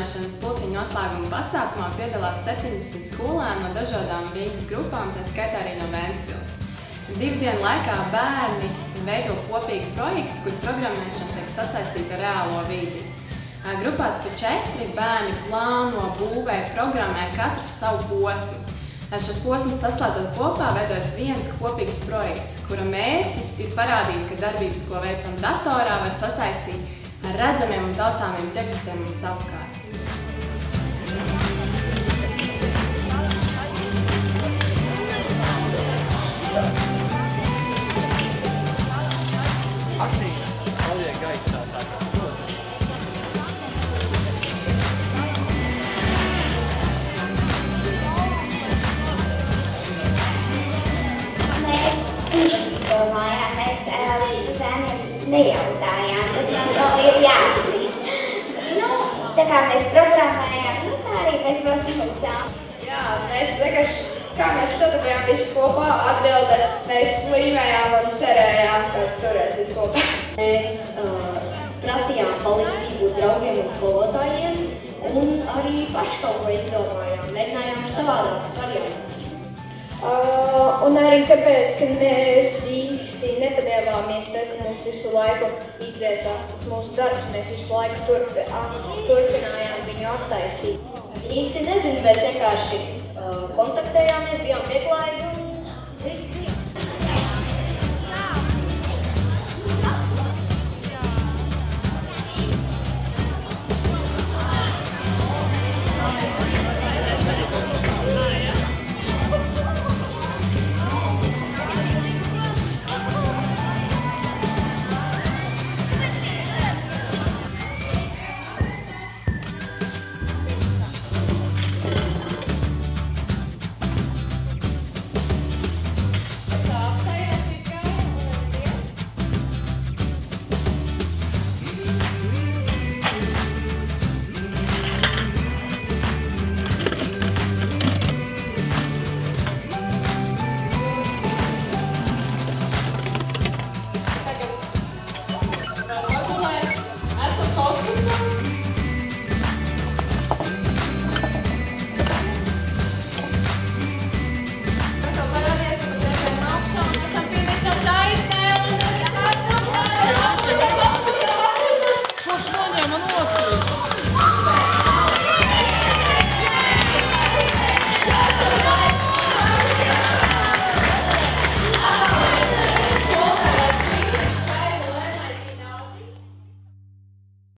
programmēšanas pulciņu noslēguma pasākumā piedalās 70 skolēni no dažādām Rīgas grupām, tā skaitā arī no Ventspils. 2 dienu laikā bērni veido kopīgu projektu, kur programmēšana tiek sasaistīta ar reālo vidi. Grupās pa 4 bērni plāno, būvē, programmē katrs savu posmu. Šos posmus saslēdzot kopā veidojas viens kopīgs projekts, kura mērķis ir parādīt, ka darbības, ko veicam datorā, var sasaistīt ar redzamiem un taustāmiem priekšmetiem mums apkārt. Mēs bērniem nejautājām, tas man vēl ir jāatzīst. Tā kā mēs programmējām, tā arī mēs vēl saucām. Jā, mēs vienkārši, kā mēs sadarbījām visi kopā, atbilde, mēs līmējām un cerējām, ka turēs visi kopā. Mēs prasījām palīdzību draugiem un skolotājiem un arī paši kaut ko izdomājām, mēģinājām savādākus variantus. Un arī tāpēc, ka mēs īsti nepadevāmies, tad mums visu laiku izdzēsās tas mūsu darbs, mēs visu laiku turpinājām viņu attaisīt. Īsti nezinu, mēs vienkārši kontaktējāmies, bijām pieklājīgi